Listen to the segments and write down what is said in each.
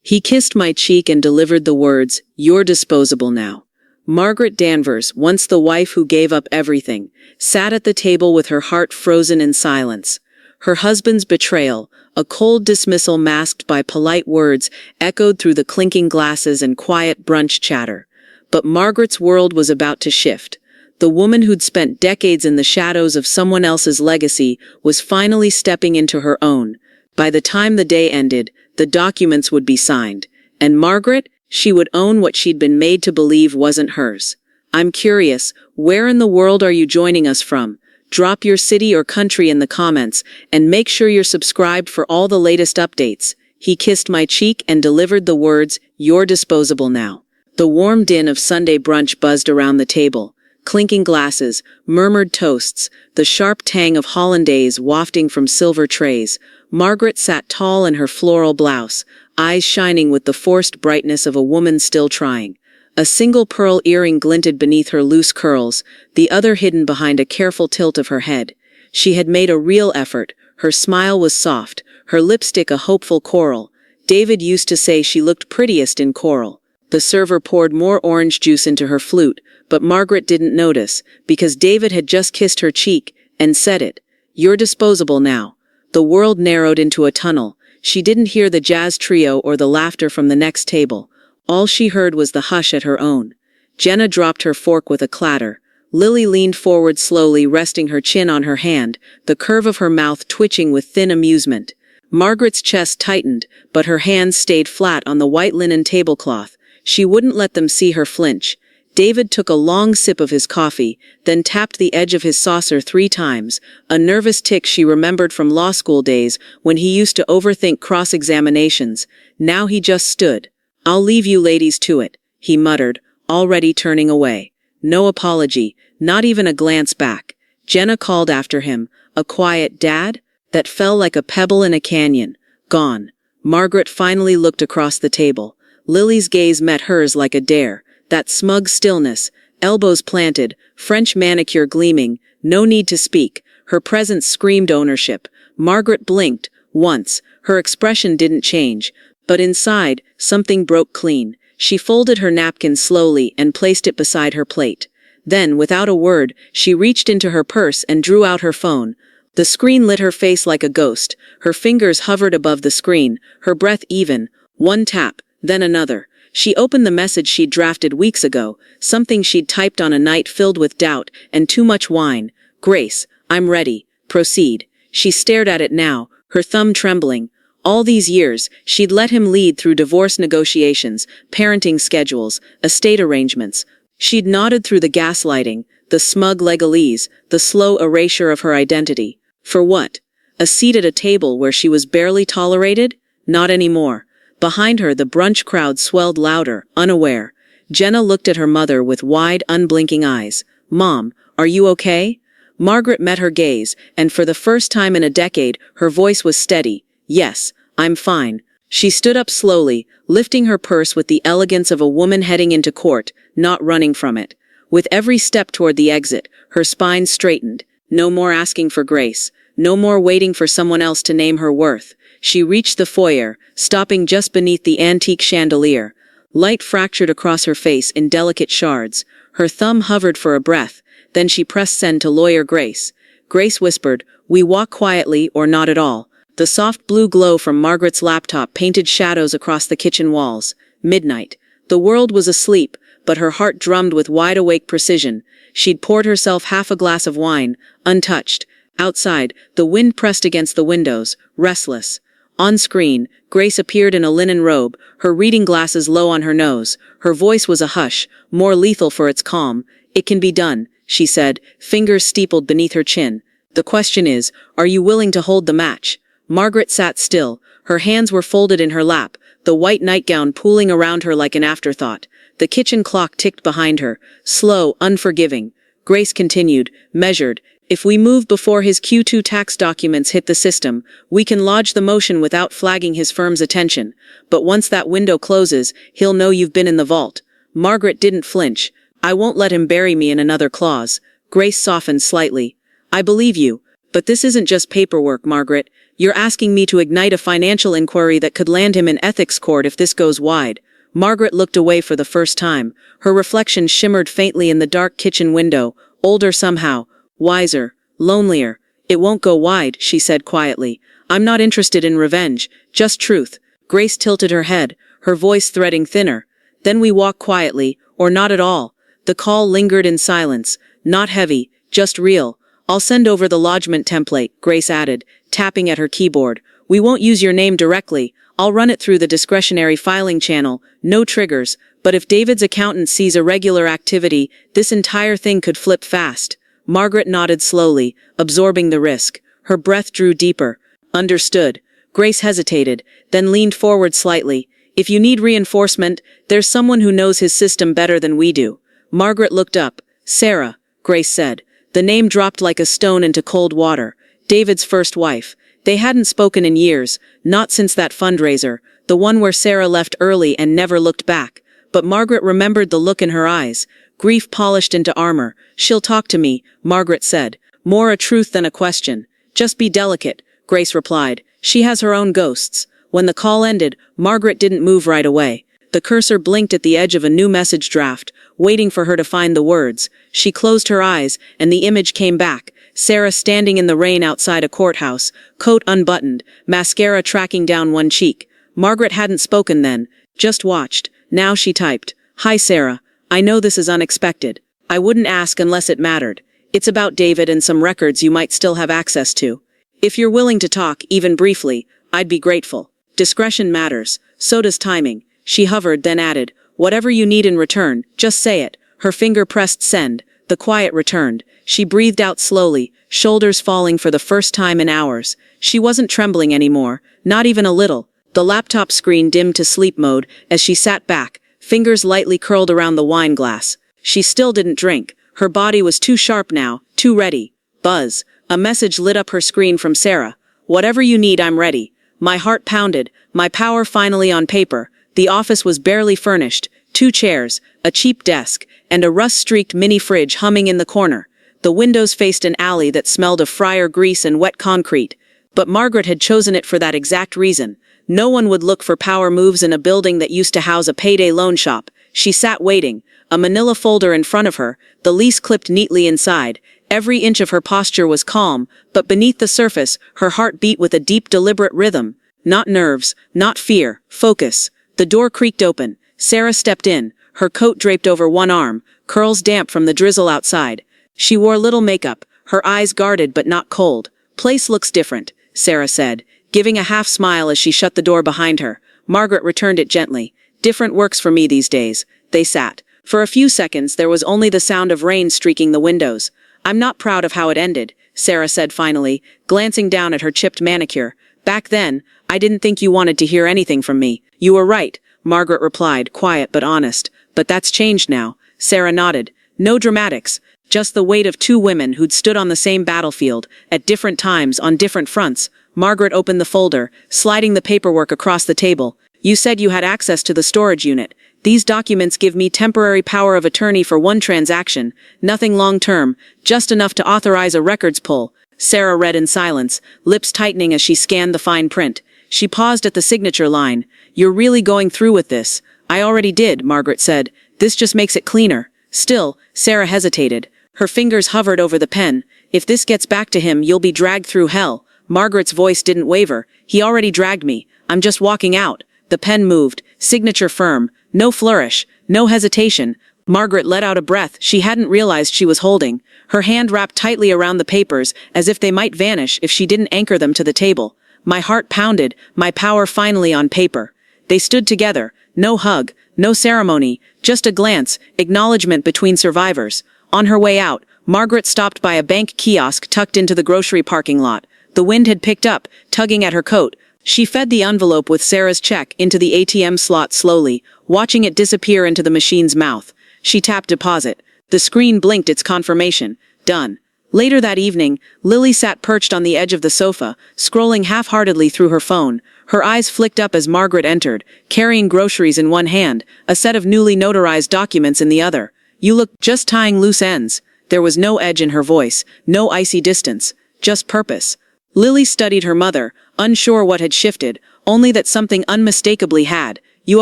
He kissed my cheek and delivered the words, "You're disposable now." Margaret Danvers, once the wife who gave up everything, sat at the table with her heart frozen in silence. Her husband's betrayal, a cold dismissal masked by polite words, echoed through the clinking glasses and quiet brunch chatter. But Margaret's world was about to shift. The woman who'd spent decades in the shadows of someone else's legacy was finally stepping into her own. By the time the day ended, the documents would be signed. And Margaret, she would own what she'd been made to believe wasn't hers. I'm curious, where in the world are you joining us from? Drop your city or country in the comments, and make sure you're subscribed for all the latest updates. He kissed my cheek and delivered the words, "You're disposable now." The warm din of Sunday brunch buzzed around the table. Clinking glasses, murmured toasts, the sharp tang of hollandaise wafting from silver trays. Margaret sat tall in her floral blouse, eyes shining with the forced brightness of a woman still trying. A single pearl earring glinted beneath her loose curls, the other hidden behind a careful tilt of her head. She had made a real effort. Her smile was soft, her lipstick a hopeful coral. David used to say she looked prettiest in coral. The server poured more orange juice into her flute, but Margaret didn't notice, because David had just kissed her cheek and said it. "You're disposable now." The world narrowed into a tunnel. She didn't hear the jazz trio or the laughter from the next table. All she heard was the hush at her own. Jenna dropped her fork with a clatter. Lily leaned forward slowly, resting her chin on her hand, the curve of her mouth twitching with thin amusement. Margaret's chest tightened, but her hands stayed flat on the white linen tablecloth. She wouldn't let them see her flinch. David took a long sip of his coffee, then tapped the edge of his saucer 3 times, a nervous tic she remembered from law school days when he used to overthink cross-examinations. Now he just stood. "I'll leave you ladies to it," he muttered, already turning away. No apology, not even a glance back. Jenna called after him, a quiet "Dad?" that fell like a pebble in a canyon. Gone. Margaret finally looked across the table. Lily's gaze met hers like a dare. That smug stillness, elbows planted, French manicure gleaming, no need to speak. Her presence screamed ownership. Margaret blinked, once. Her expression didn't change. But inside, something broke clean. She folded her napkin slowly and placed it beside her plate. Then, without a word, she reached into her purse and drew out her phone. The screen lit her face like a ghost. Her fingers hovered above the screen, her breath even. One tap, then another. She opened the message she'd drafted weeks ago, something she'd typed on a night filled with doubt and too much wine. "Grace, I'm ready. Proceed." She stared at it now, her thumb trembling. All these years, she'd let him lead through divorce negotiations, parenting schedules, estate arrangements. She'd nodded through the gaslighting, the smug legalese, the slow erasure of her identity. For what? A seat at a table where she was barely tolerated? Not anymore. Behind her, the brunch crowd swelled louder, unaware. Jenna looked at her mother with wide, unblinking eyes. "Mom, are you okay?" Margaret met her gaze, and for the first time in a decade, her voice was steady. "Yes, I'm fine." She stood up slowly, lifting her purse with the elegance of a woman heading into court, not running from it. With every step toward the exit, her spine straightened. No more asking for grace. No more waiting for someone else to name her worth. She reached the foyer, stopping just beneath the antique chandelier. Light fractured across her face in delicate shards. Her thumb hovered for a breath. Then she pressed send to lawyer Grace. Grace whispered, "We walk quietly or not at all." The soft blue glow from Margaret's laptop painted shadows across the kitchen walls. Midnight. The world was asleep, but her heart drummed with wide-awake precision. She'd poured herself half a glass of wine, untouched. Outside, the wind pressed against the windows, restless. On screen, Grace appeared in a linen robe, her reading glasses low on her nose. Her voice was a hush, more lethal for its calm. "It can be done," she said, fingers steepled beneath her chin. "The question is, are you willing to hold the match?" Margaret sat still. Her hands were folded in her lap, the white nightgown pooling around her like an afterthought. The kitchen clock ticked behind her, slow, unforgiving. Grace continued, measured. "If we move before his Q2 tax documents hit the system, we can lodge the motion without flagging his firm's attention. But once that window closes, he'll know you've been in the vault." Margaret didn't flinch. "I won't let him bury me in another clause." Grace softened slightly. "I believe you. But this isn't just paperwork, Margaret. You're asking me to ignite a financial inquiry that could land him in ethics court if this goes wide. Margaret looked away for the first time. Her reflection shimmered faintly in the dark kitchen window, older somehow, wiser, lonelier. It won't go wide, she said quietly. I'm not interested in revenge, just truth. Grace tilted her head, her voice threading thinner. Then we walk quietly, or not at all. The call lingered in silence, not heavy, just real. I'll send over the lodgement template, Grace added, tapping at her keyboard. We won't use your name directly. I'll run it through the discretionary filing channel, no triggers, but if David's accountant sees irregular activity, this entire thing could flip fast. Margaret nodded slowly, absorbing the risk. Her breath drew deeper. Understood. Grace hesitated, then leaned forward slightly. If you need reinforcement, there's someone who knows his system better than we do. Margaret looked up. Sarah, Grace said. The name dropped like a stone into cold water. David's first wife. They hadn't spoken in years, not since that fundraiser, the one where Sarah left early and never looked back. But Margaret remembered the look in her eyes. Grief polished into armor. She'll talk to me, Margaret said. More a truth than a question. Just be delicate, Grace replied. She has her own ghosts. When the call ended, Margaret didn't move right away. The cursor blinked at the edge of a new message draft, waiting for her to find the words. She closed her eyes, and the image came back. Sarah standing in the rain outside a courthouse, coat unbuttoned, mascara tracking down one cheek. Margaret hadn't spoken then, just watched. Now she typed, Hi Sarah, I know this is unexpected. I wouldn't ask unless it mattered. It's about David and some records you might still have access to. If you're willing to talk, even briefly, I'd be grateful. Discretion matters, so does timing. She hovered, then added, Whatever you need in return, just say it. Her finger pressed send. The quiet returned. She breathed out slowly, shoulders falling for the first time in hours. She wasn't trembling anymore, not even a little. The laptop screen dimmed to sleep mode as she sat back, fingers lightly curled around the wine glass. She still didn't drink. Her body was too sharp now, too ready. Buzz. A message lit up her screen from Sarah. Whatever you need, I'm ready. My heart pounded, my power finally on paper. The office was barely furnished. 2 chairs, a cheap desk, and a rust-streaked mini fridge humming in the corner. The windows faced an alley that smelled of fryer grease and wet concrete. But Margaret had chosen it for that exact reason. No one would look for power moves in a building that used to house a payday loan shop. She sat waiting, a manila folder in front of her, the lease clipped neatly inside. Every inch of her posture was calm, but beneath the surface, her heart beat with a deep, deliberate rhythm. Not nerves, not fear, focus. The door creaked open. Sarah stepped in, her coat draped over one arm, curls damp from the drizzle outside. She wore little makeup, her eyes guarded but not cold. Place looks different, Sarah said, giving a half smile as she shut the door behind her. Margaret returned it gently. Different works for me these days. They sat. For a few seconds there was only the sound of rain streaking the windows. I'm not proud of how it ended, Sarah said finally, glancing down at her chipped manicure. Back then, I didn't think you wanted to hear anything from me. You were right, Margaret replied, quiet but honest. But that's changed now. Sarah nodded. No dramatics. Just the weight of 2 women who'd stood on the same battlefield, at different times, on different fronts. Margaret opened the folder, sliding the paperwork across the table. You said you had access to the storage unit. These documents give me temporary power of attorney for one transaction. Nothing long-term, just enough to authorize a records pull. Sarah read in silence, lips tightening as she scanned the fine print. She paused at the signature line. You're really going through with this? I already did, Margaret said. This just makes it cleaner. Still, Sarah hesitated. Her fingers hovered over the pen. If this gets back to him, you'll be dragged through hell. Margaret's voice didn't waver. He already dragged me. I'm just walking out. The pen moved, signature firm. No flourish, no hesitation. Margaret let out a breath she hadn't realized she was holding. Her hand wrapped tightly around the papers, as if they might vanish if she didn't anchor them to the table. My heart pounded, my power finally on paper. They stood together. No hug, no ceremony, just a glance, acknowledgement between survivors. On her way out, Margaret stopped by a bank kiosk tucked into the grocery parking lot. The wind had picked up, tugging at her coat. She fed the envelope with Sarah's check into the ATM slot slowly, watching it disappear into the machine's mouth. She tapped deposit. The screen blinked its confirmation. Done. Later that evening, Lily sat perched on the edge of the sofa, scrolling half-heartedly through her phone. Her eyes flicked up as Margaret entered, carrying groceries in one hand, a set of newly notarized documents in the other. You look just tying loose ends. There was no edge in her voice, no icy distance, just purpose. Lily studied her mother, unsure what had shifted, only that something unmistakably had. "You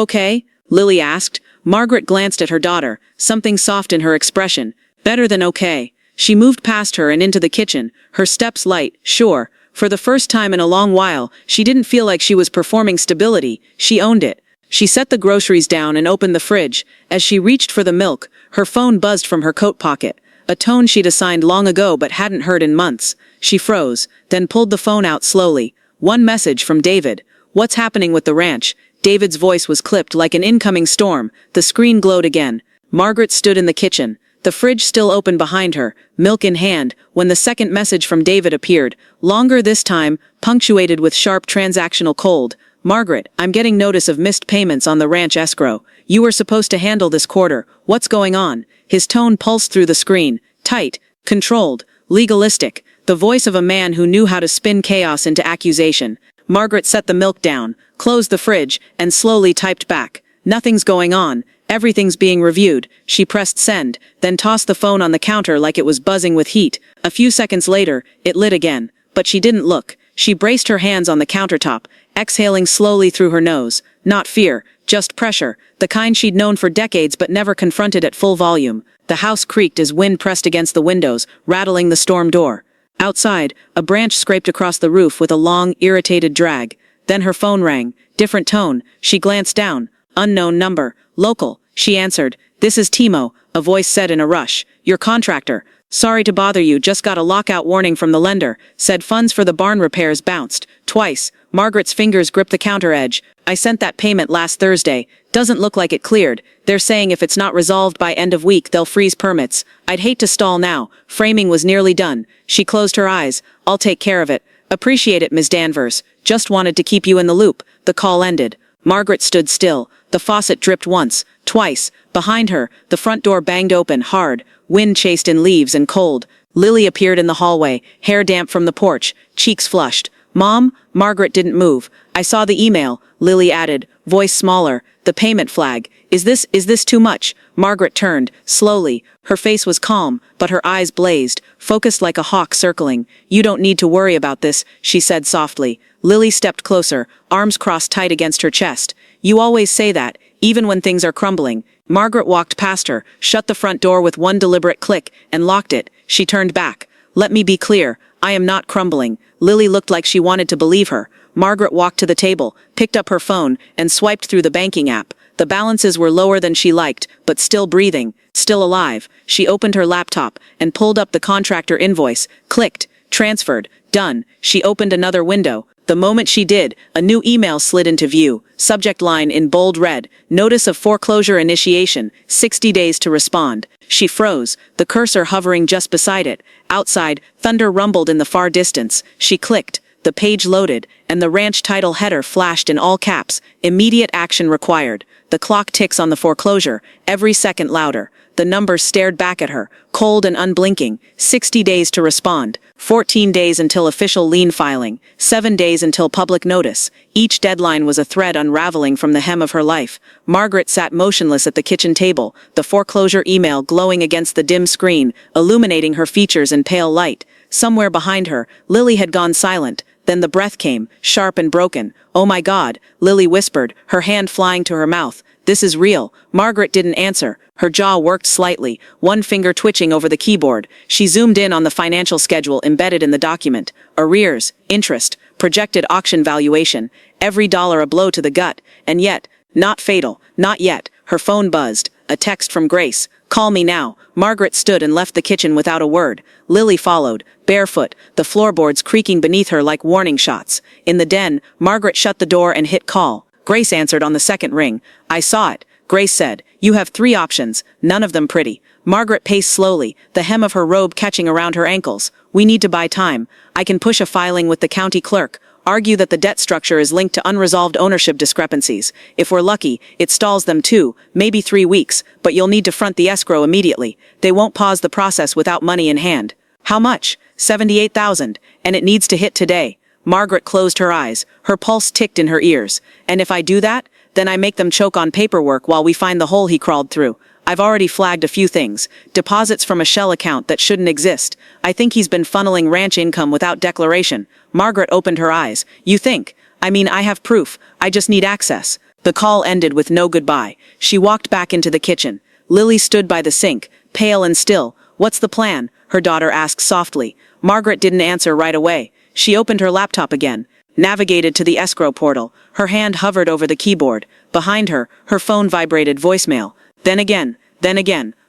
okay?" Lily asked. Margaret glanced at her daughter, something soft in her expression. "Better than okay." She moved past her and into the kitchen, her steps light, sure. For the first time in a long while, she didn't feel like she was performing stability. She owned it. She set the groceries down and opened the fridge. As she reached for the milk, her phone buzzed from her coat pocket. A tone she'd assigned long ago but hadn't heard in months. She froze, then pulled the phone out slowly. One message from David. "What's happening with the ranch?" David's voice was clipped like an incoming storm. The screen glowed again. Margaret stood in the kitchen, the fridge still open behind her, milk in hand, when the second message from David appeared, longer this time, punctuated with sharp transactional cold. "Margaret, I'm getting notice of missed payments on the ranch escrow. You were supposed to handle this quarter. What's going on?" His tone pulsed through the screen. Tight, controlled, legalistic. The voice of a man who knew how to spin chaos into accusation. Margaret set the milk down, closed the fridge, and slowly typed back. "Nothing's going on. Everything's being reviewed." She pressed send, then tossed the phone on the counter like it was buzzing with heat. A few seconds later, it lit again. But she didn't look. She braced her hands on the countertop, exhaling slowly through her nose. Not fear, just pressure, the kind she'd known for decades but never confronted at full volume. The house creaked as wind pressed against the windows, rattling the storm door. Outside, a branch scraped across the roof with a long, irritated drag. Then her phone rang. Different tone. She glanced down. Unknown number. "Local," she answered. "This is Timo," a voice said in a rush. "Your contractor. Sorry to bother you, just got a lockout warning from the lender. Said funds for the barn repairs bounced. Twice." Margaret's fingers gripped the counter edge. "I sent that payment last Thursday. Doesn't look like it cleared. They're saying if it's not resolved by end of week, they'll freeze permits. I'd hate to stall now. Framing was nearly done." She closed her eyes. "I'll take care of it." "Appreciate it, Ms. Danvers. Just wanted to keep you in the loop." The call ended. Margaret stood still. The faucet dripped once, twice. Behind her, the front door banged open, hard. Wind chased in leaves and cold. Lily appeared in the hallway, hair damp from the porch, cheeks flushed. "Mom?" Margaret didn't move. "I saw the email," Lily added, voice smaller. "The payment flag. Is this too much?" Margaret turned, slowly. Her face was calm, but her eyes blazed, focused like a hawk circling. "You don't need to worry about this," she said softly. Lily stepped closer, arms crossed tight against her chest. "You always say that, even when things are crumbling." Margaret walked past her, shut the front door with one deliberate click, and locked it. She turned back. "Let me be clear. I am not crumbling." Lily looked like she wanted to believe her. Margaret walked to the table, picked up her phone, and swiped through the banking app. The balances were lower than she liked, but still breathing, still alive. She opened her laptop and pulled up the contractor invoice, clicked, transferred, done. She opened another window. The moment she did, a new email slid into view. Subject line in bold red, "Notice of foreclosure initiation, 60 days to respond." She froze, the cursor hovering just beside it. Outside, thunder rumbled in the far distance. She clicked. The page loaded, and the ranch title header flashed in all caps. "Immediate action required." The clock ticks on the foreclosure, every second louder. The numbers stared back at her, cold and unblinking. 60 days to respond. 14 days until official lien filing. 7 days until public notice. Each deadline was a thread unraveling from the hem of her life. Margaret sat motionless at the kitchen table, the foreclosure email glowing against the dim screen, illuminating her features in pale light. Somewhere behind her, Lily had gone silent. Then the breath came, sharp and broken. "Oh my God," Lily whispered, her hand flying to her mouth. "This is real." Margaret didn't answer. Her jaw worked slightly, one finger twitching over the keyboard. She zoomed in on the financial schedule embedded in the document. Arrears, interest, projected auction valuation. Every dollar a blow to the gut. And yet, not fatal, not yet. Her phone buzzed. A text from Grace. "Call me now." Margaret stood and left the kitchen without a word. Lily followed, barefoot, the floorboards creaking beneath her like warning shots. In the den, Margaret shut the door and hit call. Grace answered on the second ring. "I saw it," Grace said. "You have 3 options, none of them pretty." Margaret paced slowly, the hem of her robe catching around her ankles. "We need to buy time. I can push a filing with the county clerk, argue that the debt structure is linked to unresolved ownership discrepancies. If we're lucky, it stalls them 2, maybe 3 weeks, but you'll need to front the escrow immediately. They won't pause the process without money in hand." "How much?" $78,000, and it needs to hit today." Margaret closed her eyes. Her pulse ticked in her ears. "And if I do that, then I make them choke on paperwork while we find the hole he crawled through. I've already flagged a few things. Deposits from a shell account that shouldn't exist. I think he's been funneling ranch income without declaration. Margaret opened her eyes. You think? I mean, I have proof. I just need access. The call ended with no goodbye. She walked back into the kitchen. Lily stood by the sink, pale and still. What's the plan? Her daughter asked softly. Margaret didn't answer right away. She opened her laptop again, navigated to the escrow portal. Her hand hovered over the keyboard. Behind her, her phone vibrated voicemail. Then again.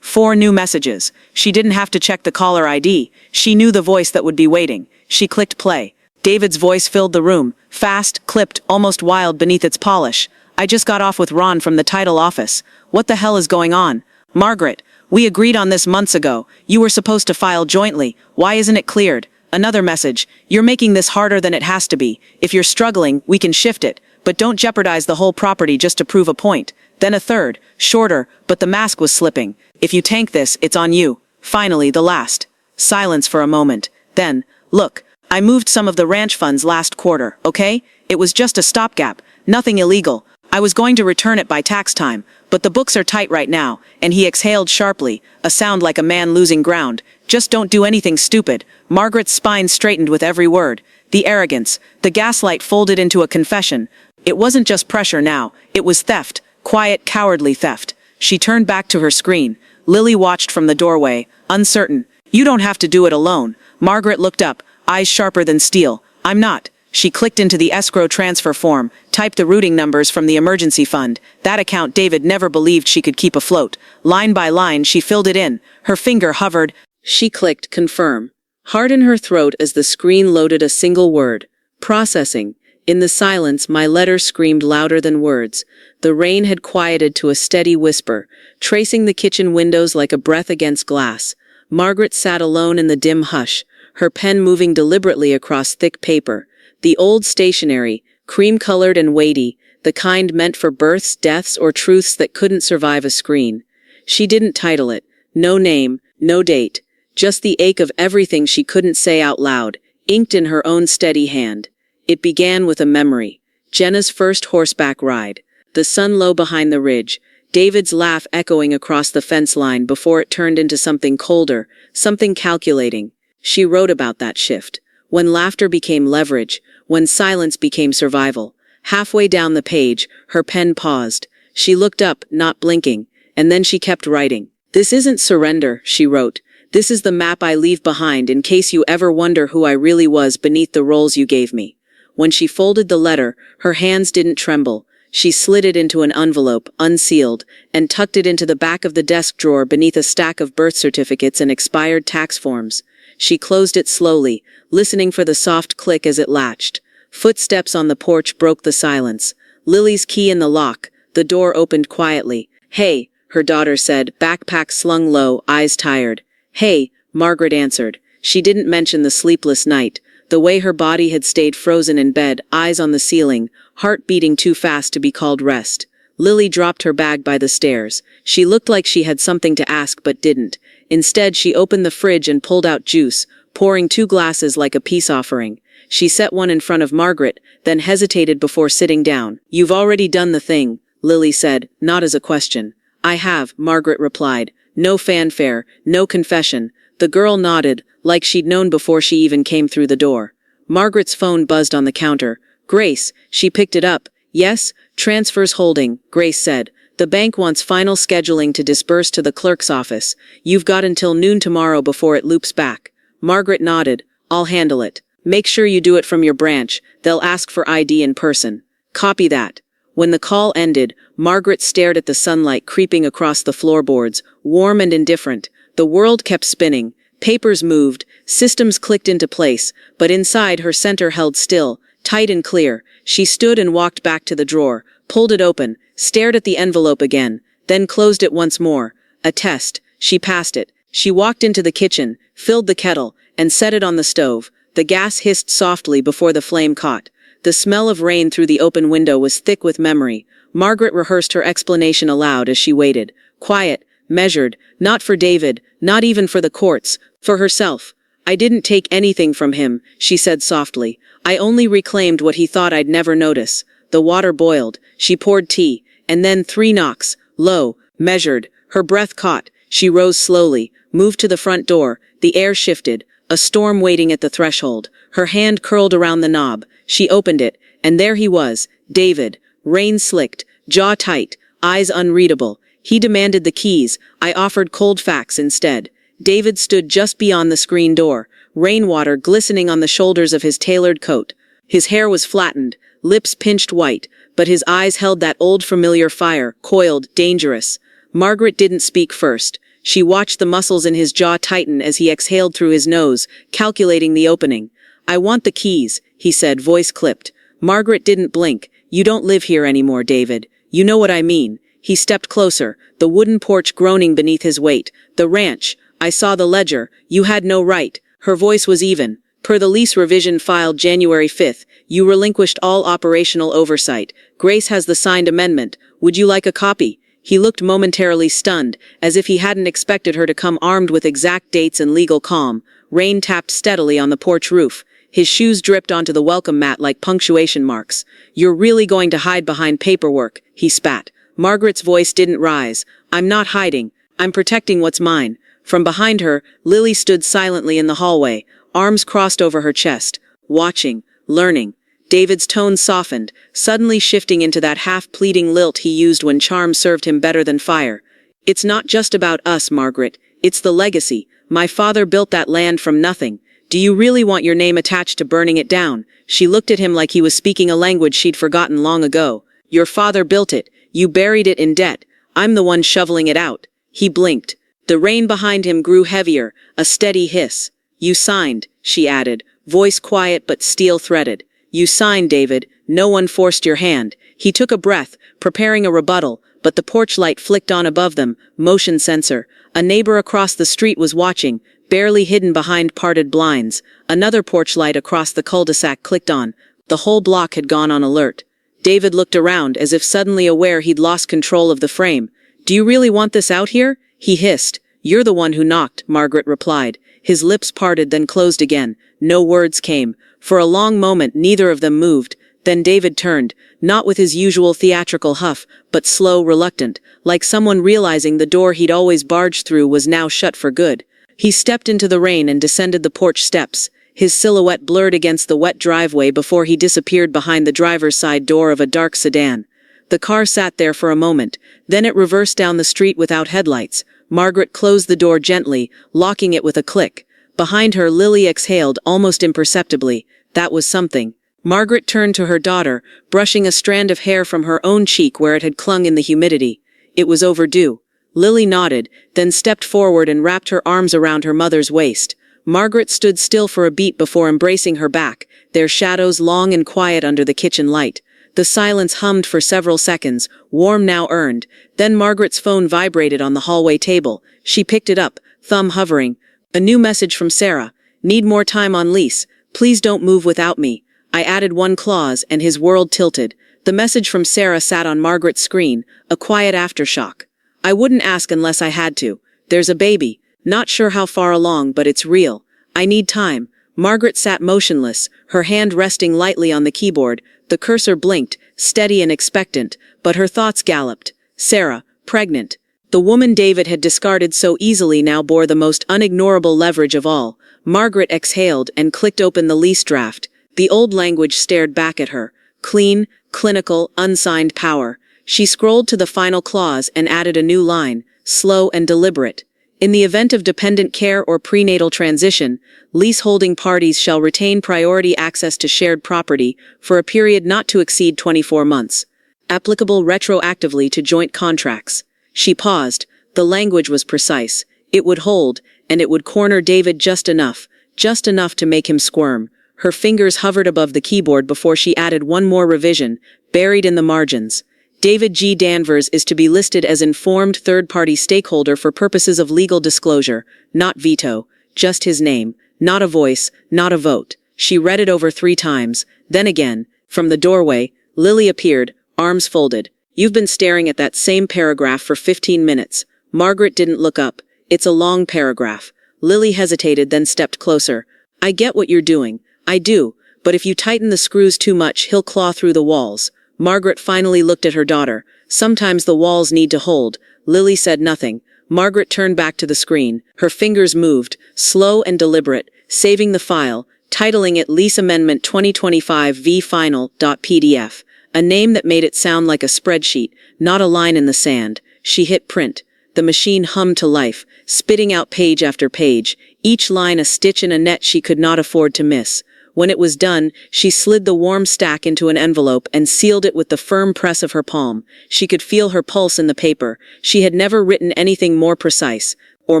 4 new messages. She didn't have to check the caller ID. She knew the voice that would be waiting. She clicked play. David's voice filled the room, fast, clipped, almost wild beneath its polish. I just got off with Ron from the title office. What the hell is going on? Margaret, we agreed on this months ago. You were supposed to file jointly. Why isn't it cleared? Another message. You're making this harder than it has to be. If you're struggling, we can shift it. But don't jeopardize the whole property just to prove a point. Then a third, shorter, but the mask was slipping. If you tank this, it's on you. Finally, the last. Silence for a moment. Then, look, I moved some of the ranch funds last quarter, okay? It was just a stopgap. Nothing illegal. I was going to return it by tax time, but the books are tight right now, and he exhaled sharply, a sound like a man losing ground. Just don't do anything stupid. Margaret's spine straightened with every word. The arrogance, the gaslight folded into a confession. It wasn't just pressure now, it was theft, quiet, cowardly theft. She turned back to her screen. Lily watched from the doorway, uncertain. You don't have to do it alone. Margaret looked up, eyes sharper than steel. I'm not. She clicked into the escrow transfer form, typed the routing numbers from the emergency fund. That account David never believed she could keep afloat. Line by line, she filled it in. Her finger hovered. She clicked confirm. Hard in her throat as the screen loaded a single word. Processing. In the silence, my letter screamed louder than words. The rain had quieted to a steady whisper, tracing the kitchen windows like a breath against glass. Margaret sat alone in the dim hush, her pen moving deliberately across thick paper. The old stationery, cream-colored and weighty, the kind meant for births, deaths, or truths that couldn't survive a screen. She didn't title it. No name, no date. Just the ache of everything she couldn't say out loud, inked in her own steady hand. It began with a memory. Jenna's first horseback ride. The sun low behind the ridge. David's laugh echoing across the fence line before it turned into something colder, something calculating. She wrote about that shift. When laughter became leverage, when silence became survival. Halfway down the page, her pen paused. She looked up, not blinking, and then she kept writing. This isn't surrender, she wrote. This is the map I leave behind in case you ever wonder who I really was beneath the roles you gave me. When she folded the letter, her hands didn't tremble. She slid it into an envelope, unsealed, and tucked it into the back of the desk drawer beneath a stack of birth certificates and expired tax forms. She closed it slowly, listening for the soft click as it latched. Footsteps on the porch broke the silence. Lily's key in the lock. The door opened quietly. Hey, her daughter said, backpack slung low, eyes tired. Hey, Margaret answered. She didn't mention the sleepless night, the way her body had stayed frozen in bed, eyes on the ceiling, heart beating too fast to be called rest. Lily dropped her bag by the stairs. She looked like she had something to ask but didn't. Instead, she opened the fridge and pulled out juice, pouring 2 glasses like a peace offering. She set one in front of Margaret, then hesitated before sitting down. You've already done the thing, Lily said, not as a question. I have, Margaret replied. No fanfare, no confession. The girl nodded, like she'd known before she even came through the door. Margaret's phone buzzed on the counter. Grace, she picked it up. Yes, transfers holding, Grace said. The bank wants final scheduling to disperse to the clerk's office. You've got until noon tomorrow before it loops back. Margaret nodded. I'll handle it. Make sure you do it from your branch. They'll ask for ID in person. Copy that. When the call ended, Margaret stared at the sunlight creeping across the floorboards, warm and indifferent. The world kept spinning. Papers moved, systems clicked into place, but inside her center held still, tight and clear. She stood and walked back to the drawer, pulled it open, stared at the envelope again, then closed it once more. A test. She passed it. She walked into the kitchen, filled the kettle, and set it on the stove. The gas hissed softly before the flame caught. The smell of rain through the open window was thick with memory. Margaret rehearsed her explanation aloud as she waited. Quiet, measured, not for David, not even for the courts, for herself. I didn't take anything from him, she said softly. I only reclaimed what he thought I'd never notice. The water boiled. She poured tea, and then 3 knocks, low, measured. Her breath caught. She rose slowly, moved to the front door. The air shifted. A storm waiting at the threshold. Her hand curled around the knob. She opened it, and there he was, David, rain-slicked, jaw tight, eyes unreadable. He demanded the keys. I offered cold facts instead. David stood just beyond the screen door, rainwater glistening on the shoulders of his tailored coat. His hair was flattened, lips pinched white, but his eyes held that old familiar fire, coiled, dangerous. Margaret didn't speak first. She watched the muscles in his jaw tighten as he exhaled through his nose, calculating the opening. I want the keys, he said, voice clipped. Margaret didn't blink. You don't live here anymore, David. You know what I mean. He stepped closer, the wooden porch groaning beneath his weight. The ranch. I saw the ledger. You had no right. Her voice was even. Per the lease revision filed January 5th, you relinquished all operational oversight. Grace has the signed amendment. Would you like a copy? He looked momentarily stunned, as if he hadn't expected her to come armed with exact dates and legal calm. Rain tapped steadily on the porch roof. His shoes dripped onto the welcome mat like punctuation marks. You're really going to hide behind paperwork, he spat. Margaret's voice didn't rise. I'm not hiding. I'm protecting what's mine. From behind her, Lily stood silently in the hallway, arms crossed over her chest, watching, learning. David's tone softened, suddenly shifting into that half-pleading lilt he used when charm served him better than fire. It's not just about us, Margaret. It's the legacy. My father built that land from nothing. Do you really want your name attached to burning it down? She looked at him like he was speaking a language she'd forgotten long ago. Your father built it. You buried it in debt. I'm the one shoveling it out. He blinked. The rain behind him grew heavier, a steady hiss. You signed, she added, voice quiet but steel-threaded. You signed, David. No one forced your hand. He took a breath, preparing a rebuttal, but the porch light flicked on above them, motion sensor. A neighbor across the street was watching, barely hidden behind parted blinds. Another porch light across the cul-de-sac clicked on. The whole block had gone on alert. David looked around as if suddenly aware he'd lost control of the frame. Do you really want this out here? He hissed. You're the one who knocked, Margaret replied. His lips parted then closed again. No words came. For a long moment neither of them moved. Then David turned, not with his usual theatrical huff, but slow, reluctant, like someone realizing the door he'd always barged through was now shut for good. He stepped into the rain and descended the porch steps, his silhouette blurred against the wet driveway before he disappeared behind the driver's side door of a dark sedan. The car sat there for a moment, then it reversed down the street without headlights. Margaret closed the door gently, locking it with a click. Behind her, Lily exhaled almost imperceptibly. That was something. Margaret turned to her daughter, brushing a strand of hair from her own cheek where it had clung in the humidity. It was overdue. Lily nodded, then stepped forward and wrapped her arms around her mother's waist. Margaret stood still for a beat before embracing her back, their shadows long and quiet under the kitchen light. The silence hummed for several seconds, warm now earned. Then Margaret's phone vibrated on the hallway table. She picked it up, thumb hovering. A new message from Sarah. Need more time on lease. Please don't move without me. I added one clause, and his world tilted. The message from Sarah sat on Margaret's screen, a quiet aftershock. I wouldn't ask unless I had to. There's a baby. Not sure how far along, but it's real. I need time. Margaret sat motionless, her hand resting lightly on the keyboard. The cursor blinked, steady and expectant, but her thoughts galloped. Sarah, pregnant. The woman David had discarded so easily now bore the most unignorable leverage of all. Margaret exhaled and clicked open the lease draft. The old language stared back at her. Clean, clinical, unsigned power. She scrolled to the final clause and added a new line, slow and deliberate. In the event of dependent care or prenatal transition, leaseholding parties shall retain priority access to shared property for a period not to exceed 24 months. Applicable retroactively to joint contracts. She paused. The language was precise. It would hold, and it would corner David just enough to make him squirm. Her fingers hovered above the keyboard before she added one more revision, buried in the margins. David G. Danvers is to be listed as informed third-party stakeholder for purposes of legal disclosure, not veto, just his name, not a voice, not a vote. She read it over 3 times, then again. From the doorway, Lily appeared, arms folded. You've been staring at that same paragraph for 15 minutes. Margaret didn't look up. It's a long paragraph. Lily hesitated, then stepped closer. I get what you're doing. I do, but if you tighten the screws too much, he'll claw through the walls. Margaret finally looked at her daughter. Sometimes the walls need to hold. Lily said nothing. Margaret turned back to the screen. Her fingers moved, slow and deliberate, saving the file, titling it Lease Amendment 2025 v Final.pdf, a name that made it sound like a spreadsheet, not a line in the sand. She hit print. The machine hummed to life, spitting out page after page, each line a stitch in a net she could not afford to miss. When it was done, she slid the warm stack into an envelope and sealed it with the firm press of her palm. She could feel her pulse in the paper. She had never written anything more precise, or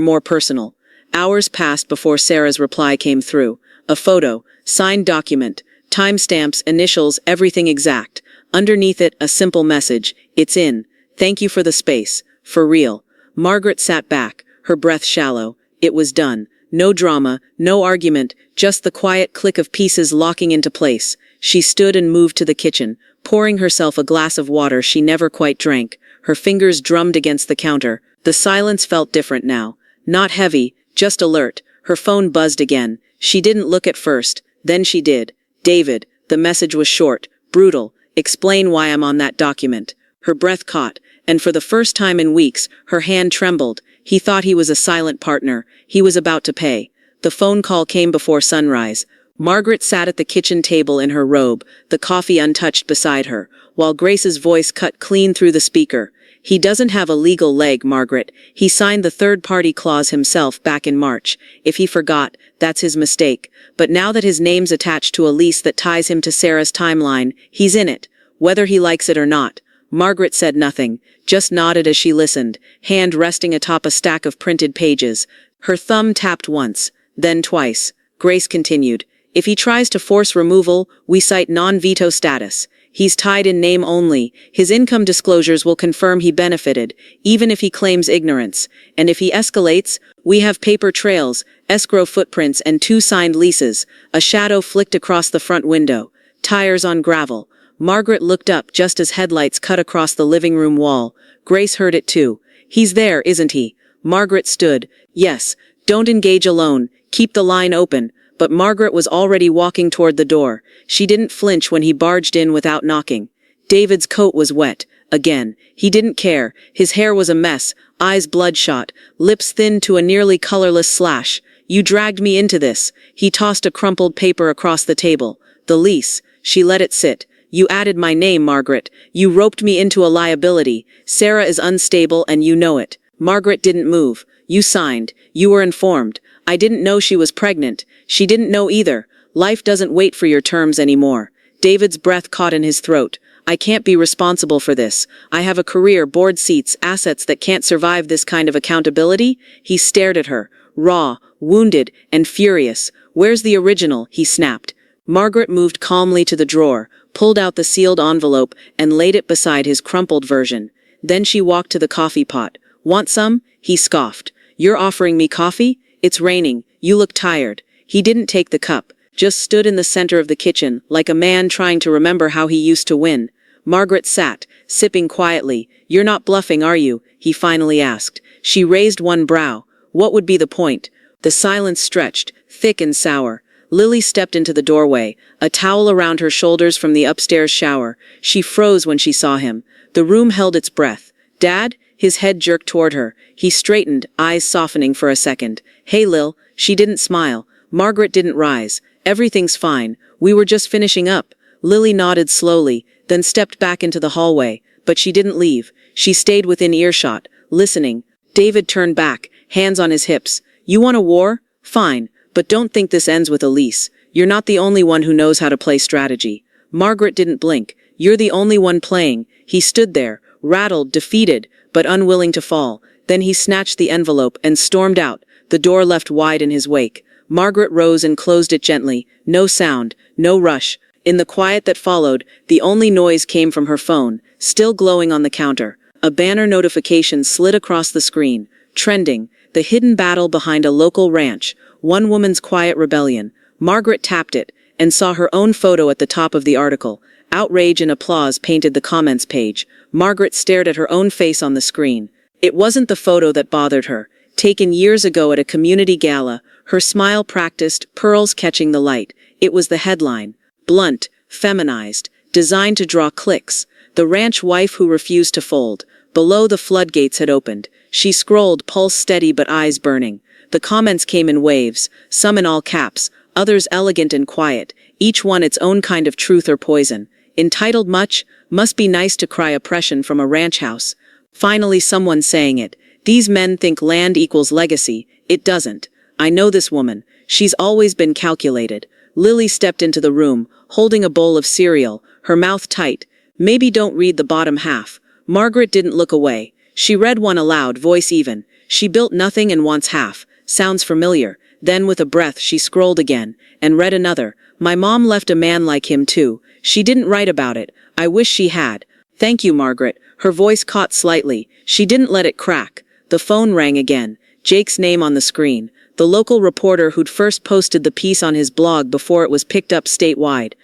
more personal. Hours passed before Sarah's reply came through. A photo, signed document, timestamps, initials, everything exact. Underneath it, a simple message. It's in. Thank you for the space. For real. Margaret sat back, her breath shallow. It was done. No drama, no argument, just the quiet click of pieces locking into place. She stood and moved to the kitchen, pouring herself a glass of water she never quite drank. Her fingers drummed against the counter. The silence felt different now. Not heavy, just alert. Her phone buzzed again. She didn't look at first. Then she did. David. The message was short, brutal. Explain why I'm on that document. Her breath caught, and for the first time in weeks, her hand trembled. He thought he was a silent partner. He was about to pay. The phone call came before sunrise. Margaret sat at the kitchen table in her robe, the coffee untouched beside her, while Grace's voice cut clean through the speaker. He doesn't have a legal leg, Margaret. He signed the third-party clause himself back in March. If he forgot, that's his mistake. But now that his name's attached to a lease that ties him to Sarah's timeline, he's in it, whether he likes it or not. Margaret said nothing, just nodded as she listened, hand resting atop a stack of printed pages. Her thumb tapped once, then twice. Grace continued, if he tries to force removal, we cite non-veto status. He's tied in name only. His income disclosures will confirm he benefited, even if he claims ignorance. And if he escalates, we have paper trails, escrow footprints, and 2 signed leases. A shadow flicked across the front window. Tires on gravel. Margaret looked up just as headlights cut across the living room wall. Grace heard it too. He's there, isn't he? Margaret stood. Yes. Don't engage alone. Keep the line open. But Margaret was already walking toward the door. She didn't flinch when he barged in without knocking. David's coat was wet. Again. He didn't care. His hair was a mess, eyes bloodshot, lips thinned to a nearly colorless slash. You dragged me into this. He tossed a crumpled paper across the table. The lease. She let it sit. You added my name, Margaret. You roped me into a liability. Sarah is unstable and you know it. Margaret didn't move. You signed. You were informed. I didn't know she was pregnant. She didn't know either. Life doesn't wait for your terms anymore. David's breath caught in his throat. I can't be responsible for this. I have a career, board seats, assets that can't survive this kind of accountability. He stared at her, raw, wounded, and furious. Where's the original? He snapped. Margaret moved calmly to the drawer, pulled out the sealed envelope, and laid it beside his crumpled version. Then she walked to the coffee pot. Want some? He scoffed. You're offering me coffee? It's raining. You look tired. He didn't take the cup, just stood in the center of the kitchen, like a man trying to remember how he used to win. Margaret sat, sipping quietly. You're not bluffing, are you? He finally asked. She raised one brow. What would be the point? The silence stretched, thick and sour. Lily stepped into the doorway, a towel around her shoulders from the upstairs shower. She froze when she saw him. The room held its breath. Dad? His head jerked toward her. He straightened, eyes softening for a second. Hey, Lil. She didn't smile. Margaret didn't rise. Everything's fine. We were just finishing up. Lily nodded slowly, then stepped back into the hallway. But she didn't leave. She stayed within earshot, listening. David turned back, hands on his hips. You want a war? Fine. But don't think this ends with a lease. You're not the only one who knows how to play strategy. Margaret didn't blink. You're the only one playing. He stood there, rattled, defeated, but unwilling to fall. Then he snatched the envelope and stormed out, the door left wide in his wake. Margaret rose and closed it gently. No sound, no rush. In the quiet that followed, the only noise came from her phone, still glowing on the counter. A banner notification slid across the screen. Trending. The hidden battle behind a local ranch. One woman's quiet rebellion. Margaret tapped it, and saw her own photo at the top of the article. Outrage and applause painted the comments page. Margaret stared at her own face on the screen. It wasn't the photo that bothered her. Taken years ago at a community gala, her smile practiced, pearls catching the light. It was the headline. Blunt, feminized, designed to draw clicks. The ranch wife who refused to fold. Below, the floodgates had opened. She scrolled, pulse steady but eyes burning. The comments came in waves, some in all caps, others elegant and quiet, each one its own kind of truth or poison. Entitled much? Must be nice to cry oppression from a ranch house. Finally someone saying it. These men think land equals legacy. It doesn't. I know this woman. She's always been calculated. Lily stepped into the room, holding a bowl of cereal, her mouth tight. Maybe don't read the bottom half. Margaret didn't look away. She read one aloud, voice even. She built nothing and wants half. Sounds familiar. Then with a breath she scrolled again, and read another. My mom left a man like him too. She didn't write about it. I wish she had. Thank you, Margaret. Her voice caught slightly. She didn't let it crack. The phone rang again. Jake's name on the screen. The local reporter who'd first posted the piece on his blog before it was picked up statewide.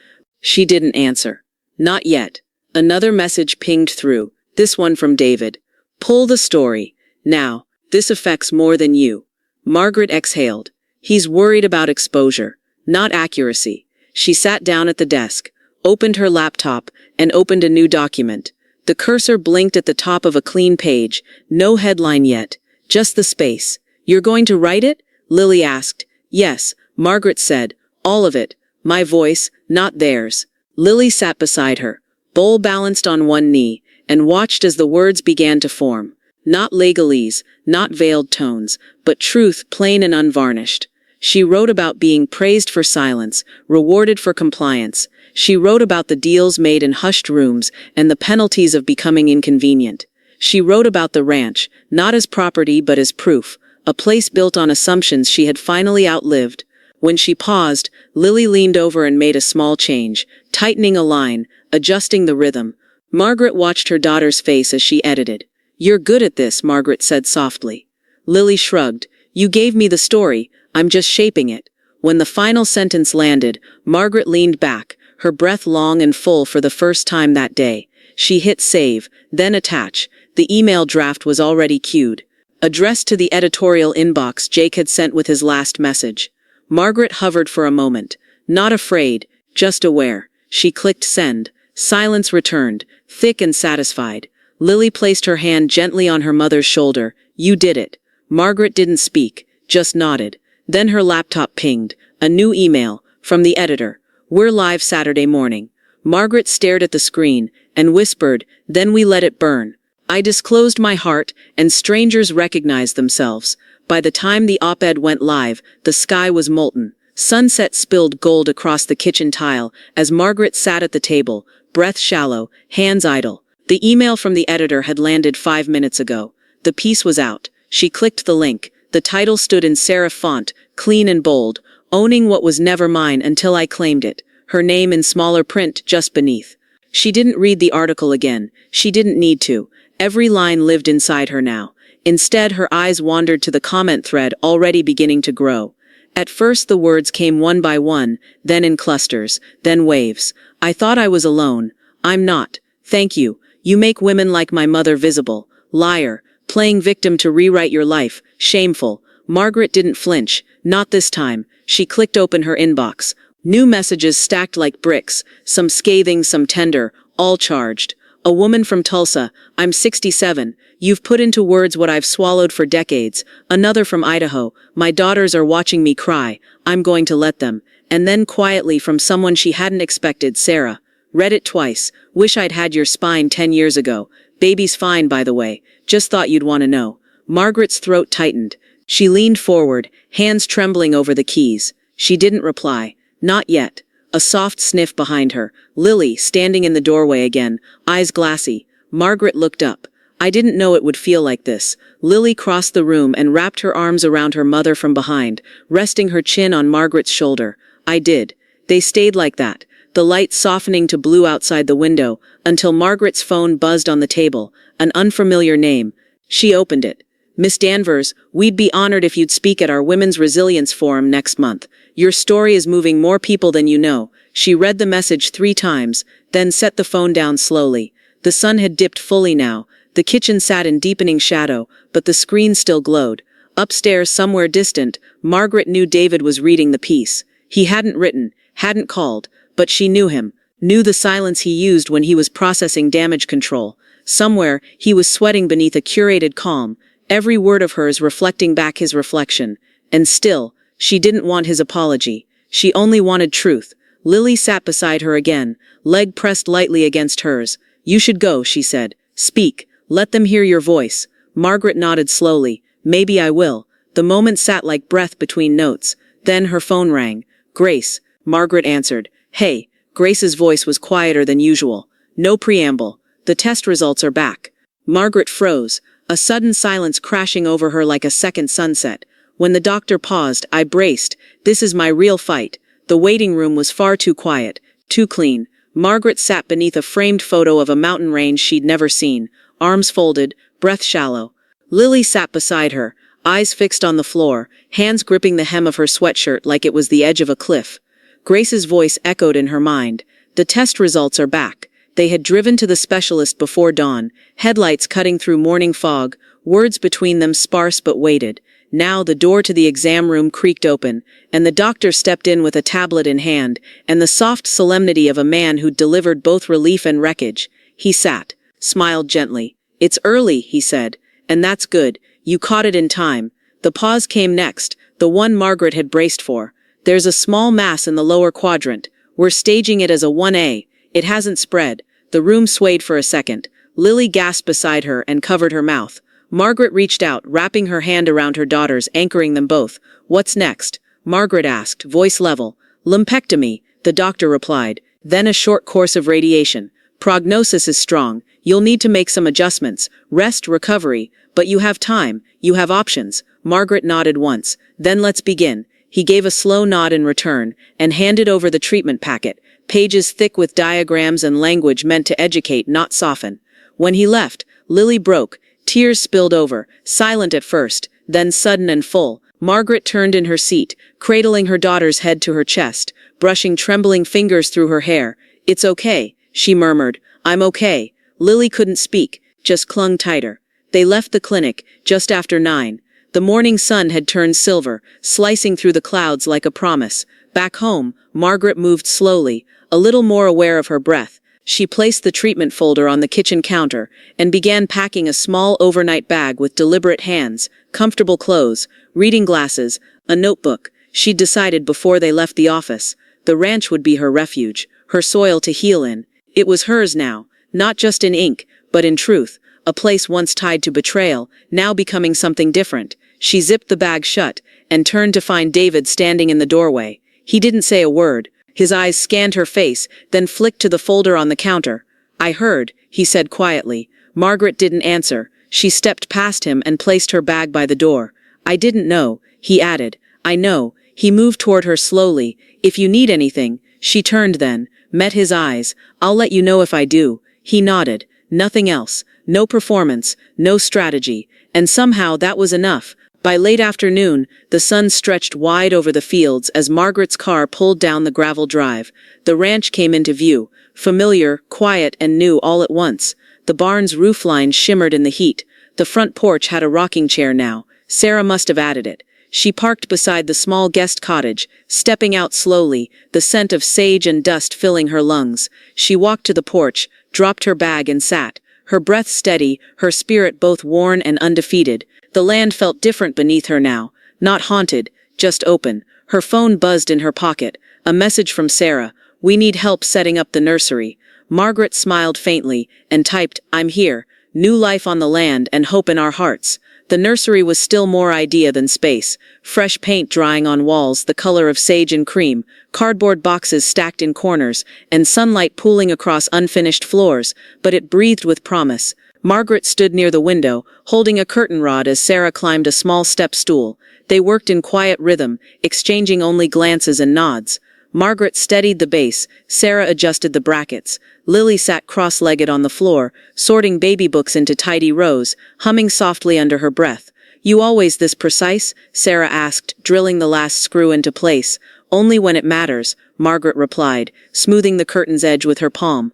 She didn't answer. Not yet. Another message pinged through. This one from David. Pull the story. Now, this affects more than you. Margaret exhaled. He's worried about exposure, not accuracy. She sat down at the desk, opened her laptop, and opened a new document. The cursor blinked at the top of a clean page. No headline yet. Just the space. You're going to write it? Lily asked. Yes, Margaret said. All of it. My voice, not theirs. Lily sat beside her, bowl balanced on one knee, and watched as the words began to form. Not legalese, not veiled tones, but truth plain and unvarnished. She wrote about being praised for silence, rewarded for compliance. She wrote about the deals made in hushed rooms and the penalties of becoming inconvenient. She wrote about the ranch, not as property but as proof, a place built on assumptions she had finally outlived. When she paused, Lily leaned over and made a small change, tightening a line, adjusting the rhythm. Margaret watched her daughter's face as she edited. You're good at this, Margaret said softly. Lily shrugged. You gave me the story, I'm just shaping it. When the final sentence landed, Margaret leaned back, her breath long and full for the first time that day. She hit save, then attach. The email draft was already queued. Addressed to the editorial inbox Jake had sent with his last message. Margaret hovered for a moment. Not afraid, just aware. She clicked send. Silence returned, thick and satisfied. Lily placed her hand gently on her mother's shoulder. You did it. Margaret didn't speak, just nodded. Then her laptop pinged. A new email, from the editor. We're live Saturday morning. Margaret stared at the screen, and whispered, then we let it burn. I disclosed my heart, and strangers recognized themselves. By the time the op-ed went live, the sky was molten. Sunset spilled gold across the kitchen tile, as Margaret sat at the table, breath shallow, hands idle. The email from the editor had landed 5 minutes ago. The piece was out. She clicked the link. The title stood in serif font, clean and bold, owning what was never mine until I claimed it. Her name in smaller print just beneath. She didn't read the article again. She didn't need to. Every line lived inside her now. Instead, her eyes wandered to the comment thread already beginning to grow. At first the words came one by one, then in clusters, then waves. I thought I was alone. I'm not. Thank you. You make women like my mother visible. Liar. Playing victim to rewrite your life. Shameful. Margaret didn't flinch. Not this time. She clicked open her inbox. New messages stacked like bricks. Some scathing, some tender. All charged. A woman from Tulsa. I'm 67. You've put into words what I've swallowed for decades. Another from Idaho. My daughters are watching me cry. I'm going to let them. And then quietly from someone she hadn't expected, Sarah. Read it twice. Wish I'd had your spine 10 years ago. Baby's fine, by the way. Just thought you'd want to know. Margaret's throat tightened. She leaned forward, hands trembling over the keys. She didn't reply. Not yet. A soft sniff behind her. Lily, standing in the doorway again, eyes glassy. Margaret looked up. I didn't know it would feel like this. Lily crossed the room and wrapped her arms around her mother from behind, resting her chin on Margaret's shoulder. I did. They stayed like that, the light softening to blue outside the window, until Margaret's phone buzzed on the table. An unfamiliar name. She opened it. Miss Danvers, we'd be honored if you'd speak at our Women's Resilience Forum next month. Your story is moving more people than you know. She read the message 3 times, then set the phone down slowly. The sun had dipped fully now. The kitchen sat in deepening shadow, but the screen still glowed. Upstairs, somewhere distant, Margaret knew David was reading the piece. He hadn't written, hadn't called, but she knew him. knew the silence he used when he was processing damage control. Somewhere, he was sweating beneath a curated calm, every word of hers reflecting back his reflection. And still, she didn't want his apology. She only wanted truth. Lily sat beside her again, leg pressed lightly against hers. "You should go," she said. "Speak. Let them hear your voice." Margaret nodded slowly. "Maybe I will." The moment sat like breath between notes. Then her phone rang. "Grace," Margaret answered. "Hey." Grace's voice was quieter than usual. No preamble. "The test results are back." Margaret froze, a sudden silence crashing over her like a second sunset. When the doctor paused, I braced. This is my real fight. The waiting room was far too quiet, too clean. Margaret sat beneath a framed photo of a mountain range she'd never seen, arms folded, breath shallow. Lily sat beside her, eyes fixed on the floor, hands gripping the hem of her sweatshirt like it was the edge of a cliff. Grace's voice echoed in her mind. "The test results are back." They had driven to the specialist before dawn, headlights cutting through morning fog, words between them sparse but weighted. Now the door to the exam room creaked open, and the doctor stepped in with a tablet in hand, and the soft solemnity of a man who'd delivered both relief and wreckage. He sat, smiled gently. "It's early," he said, "and that's good. You caught it in time." The pause came next, the one Margaret had braced for. "There's a small mass in the lower quadrant. We're staging it as a 1A. It hasn't spread." The room swayed for a second. Lily gasped beside her and covered her mouth. Margaret reached out, wrapping her hand around her daughters, anchoring them both. "What's next?" Margaret asked, voice level. "Lumpectomy," the doctor replied. "Then a short course of radiation. Prognosis is strong. You'll need to make some adjustments. Rest, recovery. But you have time. You have options." Margaret nodded once. "Then let's begin." He gave a slow nod in return, and handed over the treatment packet, pages thick with diagrams and language meant to educate, not soften. When he left, Lily broke. Tears spilled over, silent at first, then sudden and full. Margaret turned in her seat, cradling her daughter's head to her chest, brushing trembling fingers through her hair. "It's okay," she murmured. "I'm okay." Lily couldn't speak, just clung tighter. They left the clinic, just after 9. The morning sun had turned silver, slicing through the clouds like a promise. Back home, Margaret moved slowly, a little more aware of her breath. She placed the treatment folder on the kitchen counter and began packing a small overnight bag with deliberate hands, comfortable clothes, reading glasses, a notebook. She'd decided before they left the office. The ranch would be her refuge, her soil to heal in. It was hers now, not just in ink, but in truth. A place once tied to betrayal, now becoming something different. She zipped the bag shut and turned to find David standing in the doorway. He didn't say a word. His eyes scanned her face, then flicked to the folder on the counter. "I heard," he said quietly. Margaret didn't answer. She stepped past him and placed her bag by the door. "I didn't know," he added. "I know." He moved toward her slowly. "If you need anything." She turned then, met his eyes. "I'll let you know if I do." He nodded. Nothing else. No performance, no strategy. And somehow that was enough. By late afternoon, the sun stretched wide over the fields as Margaret's car pulled down the gravel drive. The ranch came into view, familiar, quiet, and new all at once. The barn's roofline shimmered in the heat. The front porch had a rocking chair now. Sarah must have added it. She parked beside the small guest cottage, stepping out slowly, the scent of sage and dust filling her lungs. She walked to the porch, dropped her bag and sat, her breath steady, her spirit both worn and undefeated. The land felt different beneath her now, not haunted, just open. Her phone buzzed in her pocket, a message from Sarah. "We need help setting up the nursery." Margaret smiled faintly and typed, "I'm here. New life on the land and hope in our hearts." The nursery was still more idea than space. Fresh paint drying on walls, the color of sage and cream, cardboard boxes stacked in corners, and sunlight pooling across unfinished floors, but it breathed with promise. Margaret stood near the window, holding a curtain rod as Sarah climbed a small step stool. They worked in quiet rhythm, exchanging only glances and nods. Margaret steadied the base, Sarah adjusted the brackets. Lily sat cross-legged on the floor, sorting baby books into tidy rows, humming softly under her breath. "You always this precise?" Sarah asked, drilling the last screw into place. "Only when it matters," Margaret replied, smoothing the curtain's edge with her palm.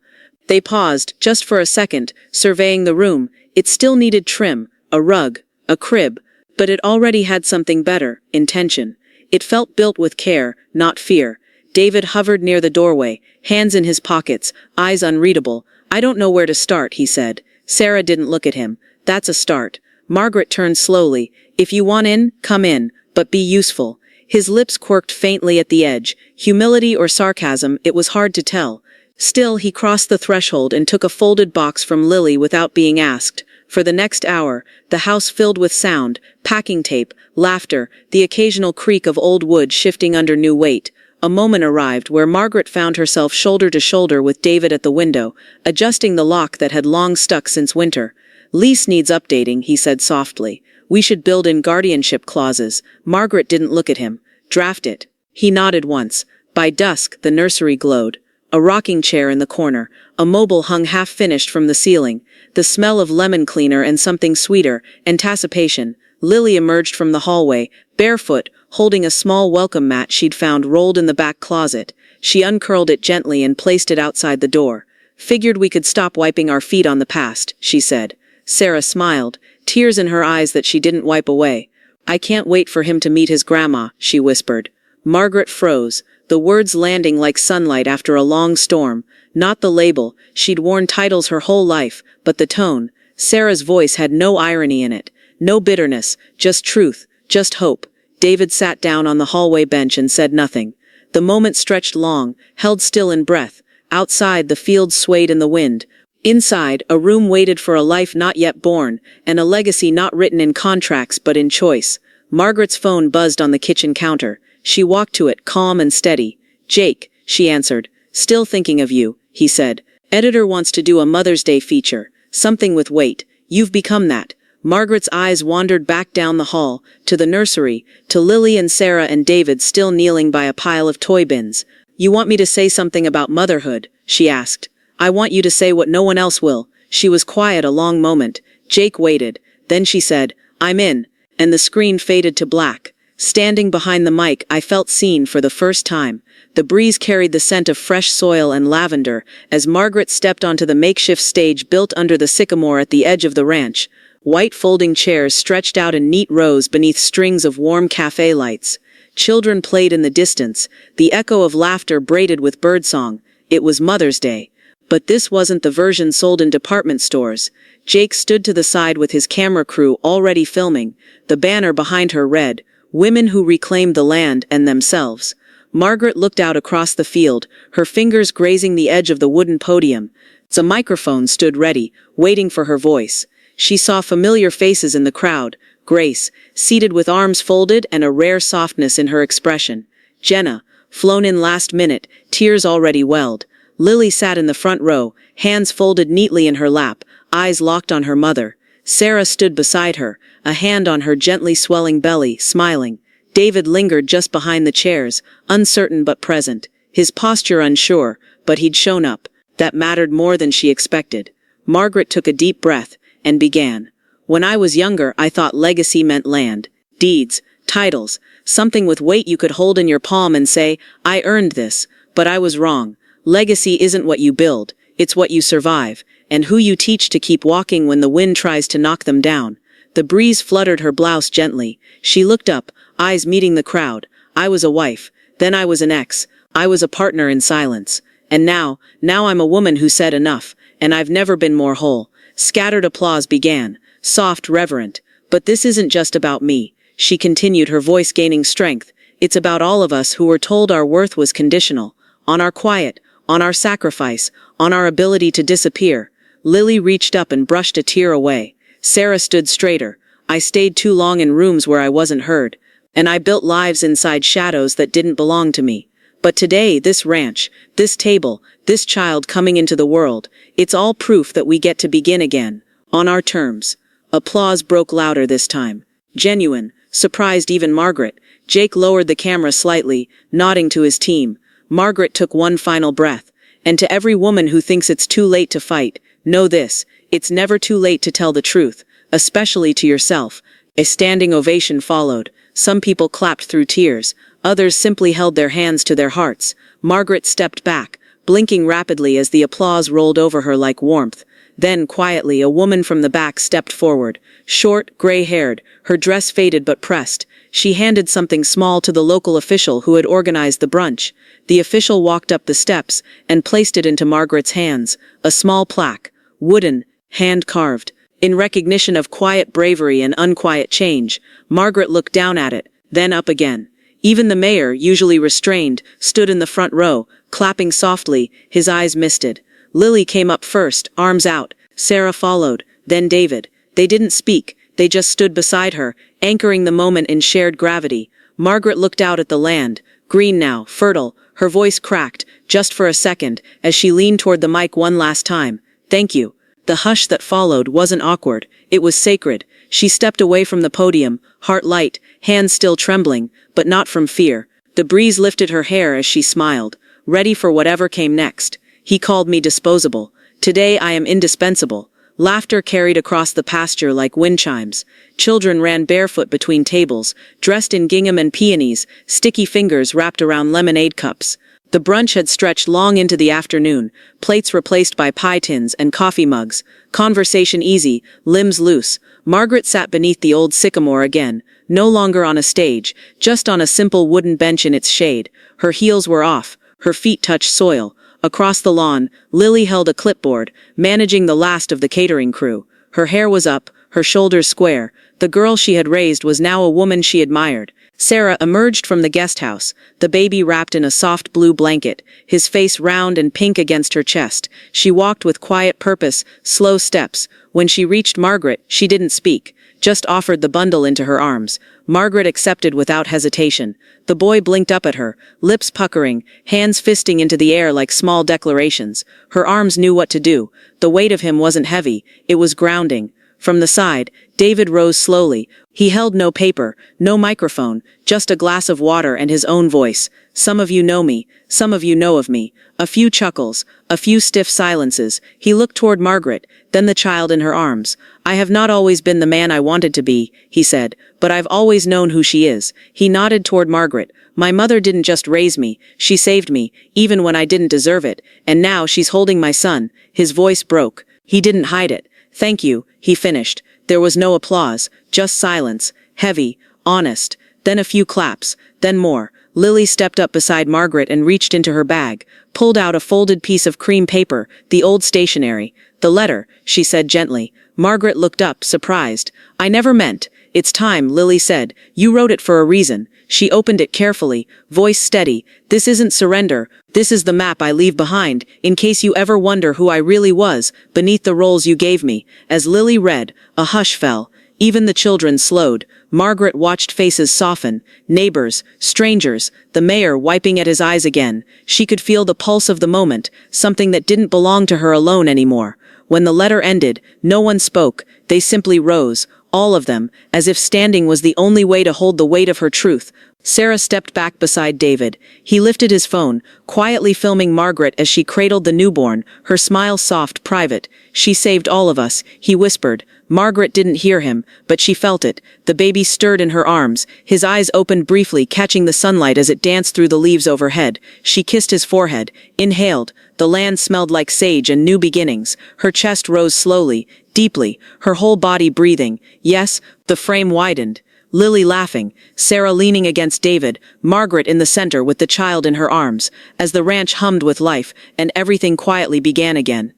They paused, just for a second, surveying the room. It still needed trim, a rug, a crib, but it already had something better, intention. It felt built with care, not fear. David hovered near the doorway, hands in his pockets, eyes unreadable. "I don't know where to start," he said. Sarah didn't look at him. "That's a start." Margaret turned slowly. "If you want in, come in, but be useful." His lips quirked faintly at the edge. Humility or sarcasm, it was hard to tell. Still, he crossed the threshold and took a folded box from Lily without being asked. For the next hour, the house filled with sound, packing tape, laughter, the occasional creak of old wood shifting under new weight. A moment arrived where Margaret found herself shoulder to shoulder with David at the window, adjusting the lock that had long stuck since winter. "Lease needs updating," he said softly. "We should build in guardianship clauses." Margaret didn't look at him. "Draft it." He nodded once. By dusk, the nursery glowed. A rocking chair in the corner, a mobile hung half-finished from the ceiling, the smell of lemon cleaner and something sweeter, anticipation. Lily emerged from the hallway, barefoot, holding a small welcome mat she'd found rolled in the back closet. She uncurled it gently and placed it outside the door. "Figured we could stop wiping our feet on the past," she said. Sarah smiled, tears in her eyes that she didn't wipe away. "I can't wait for him to meet his grandma," she whispered. Margaret froze, the words landing like sunlight after a long storm. Not the label, she'd worn titles her whole life, but the tone. Sarah's voice had no irony in it, no bitterness, just truth, just hope. David sat down on the hallway bench and said nothing. The moment stretched long, held still in breath. Outside, the fields swayed in the wind. Inside, a room waited for a life not yet born, and a legacy not written in contracts but in choice. Margaret's phone buzzed on the kitchen counter. She walked to it, calm and steady. "Jake," she answered. "Still thinking of you," he said. "Editor wants to do a Mother's Day feature. Something with weight. You've become that." Margaret's eyes wandered back down the hall, to the nursery, to Lily and Sarah and David still kneeling by a pile of toy bins. "You want me to say something about motherhood?" she asked. "I want you to say what no one else will." She was quiet a long moment. Jake waited. Then she said, "I'm in," and the screen faded to black. Standing behind the mic, I felt seen for the first time. The breeze carried the scent of fresh soil and lavender as Margaret stepped onto the makeshift stage built under the sycamore at the edge of the ranch. White folding chairs stretched out in neat rows beneath strings of warm cafe lights. Children played in the distance, the echo of laughter braided with birdsong. It was Mother's Day. But this wasn't the version sold in department stores. Jake stood to the side with his camera crew already filming. The banner behind her read, "Women who reclaim the land and themselves." Margaret looked out across the field, her fingers grazing the edge of the wooden podium. The microphone stood ready, waiting for her voice. She saw familiar faces in the crowd. Grace, seated with arms folded and a rare softness in her expression. Jenna, flown in last minute, tears already welled. Lily sat in the front row, hands folded neatly in her lap, eyes locked on her mother. Sarah stood beside her, a hand on her gently swelling belly, smiling. David lingered just behind the chairs, uncertain but present. His posture unsure, but he'd shown up. That mattered more than she expected. Margaret took a deep breath, and began. "When I was younger, I thought legacy meant land, deeds, titles, something with weight you could hold in your palm and say, 'I earned this.' But I was wrong. Legacy isn't what you build, it's what you survive, and who you teach to keep walking when the wind tries to knock them down." The breeze fluttered her blouse gently. She looked up, eyes meeting the crowd. "I was a wife. Then I was an ex. I was a partner in silence. And now I'm a woman who said enough, and I've never been more whole." Scattered applause began, soft, reverent. "But this isn't just about me," she continued, her voice gaining strength. "It's about all of us who were told our worth was conditional. On our quiet, on our sacrifice, on our ability to disappear." Lily reached up and brushed a tear away. Sarah stood straighter. "I stayed too long in rooms where I wasn't heard. And I built lives inside shadows that didn't belong to me. But today, this ranch, this table, this child coming into the world, it's all proof that we get to begin again. On our terms." Applause broke louder this time. Genuine, surprised even Margaret. Jake lowered the camera slightly, nodding to his team. Margaret took one final breath. "And to every woman who thinks it's too late to fight, know this, it's never too late to tell the truth, especially to yourself." A standing ovation followed. Some people clapped through tears. Others simply held their hands to their hearts. Margaret stepped back, blinking rapidly as the applause rolled over her like warmth. Then, quietly, a woman from the back stepped forward. Short, gray-haired, her dress faded but pressed. She handed something small to the local official who had organized the brunch. The official walked up the steps and placed it into Margaret's hands, a small plaque, wooden, hand-carved. In recognition of quiet bravery and unquiet change, Margaret looked down at it, then up again. Even the mayor, usually restrained, stood in the front row, clapping softly, his eyes misted. Lily came up first, arms out. Sarah followed, then David. They didn't speak, they just stood beside her, anchoring the moment in shared gravity. Margaret looked out at the land, green now, fertile. Her voice cracked, just for a second, as she leaned toward the mic one last time. "Thank you." The hush that followed wasn't awkward, it was sacred. She stepped away from the podium, heart light, hands still trembling, but not from fear. The breeze lifted her hair as she smiled, ready for whatever came next. He called me disposable. Today I am indispensable. Laughter carried across the pasture like wind chimes. Children ran barefoot between tables, dressed in gingham and peonies, sticky fingers wrapped around lemonade cups. The brunch had stretched long into the afternoon, plates replaced by pie tins and coffee mugs. Conversation easy, limbs loose. Margaret sat beneath the old sycamore again, no longer on a stage, just on a simple wooden bench in its shade. Her heels were off, her feet touched soil. Across the lawn, Lily held a clipboard, managing the last of the catering crew. Her hair was up, her shoulders square. The girl she had raised was now a woman she admired. Sarah emerged from the guest house, the baby wrapped in a soft blue blanket, his face round and pink against her chest. She walked with quiet purpose, slow steps. When she reached Margaret, she didn't speak, just offered the bundle into her arms. Margaret accepted without hesitation. The boy blinked up at her, lips puckering, hands fisting into the air like small declarations. Her arms knew what to do. The weight of him wasn't heavy, it was grounding. From the side, David rose slowly. He held no paper, no microphone, just a glass of water and his own voice. "Some of you know me, some of you know of me." A few chuckles, a few stiff silences. He looked toward Margaret, then the child in her arms. "I have not always been the man I wanted to be," he said, "but I've always known who she is." He nodded toward Margaret. "My mother didn't just raise me, she saved me, even when I didn't deserve it. And now she's holding my son." His voice broke. He didn't hide it. "Thank you," he finished. There was no applause, just silence, heavy, honest. Then a few claps, then more. Lily stepped up beside Margaret and reached into her bag, pulled out a folded piece of cream paper, the old stationery. "The letter," she said gently. Margaret looked up, surprised. "I never meant." "It's time," Lily said. "You wrote it for a reason." She opened it carefully, voice steady. "This isn't surrender. This is the map I leave behind, in case you ever wonder who I really was, beneath the roles you gave me." As Lily read, a hush fell. Even the children slowed. Margaret watched faces soften. Neighbors, strangers, the mayor wiping at his eyes again. She could feel the pulse of the moment, something that didn't belong to her alone anymore. When the letter ended, no one spoke. They simply rose, all of them, as if standing was the only way to hold the weight of her truth. Sarah stepped back beside David. He lifted his phone, quietly filming Margaret as she cradled the newborn, her smile soft, private. "She saved all of us," he whispered. Margaret didn't hear him, but she felt it. The baby stirred in her arms. His eyes opened briefly, catching the sunlight as it danced through the leaves overhead. She kissed his forehead, inhaled. The land smelled like sage and new beginnings. Her chest rose slowly, deeply, her whole body breathing. Yes, the frame widened. Lily laughing, Sarah leaning against David, Margaret in the center with the child in her arms, as the ranch hummed with life, and everything quietly began again.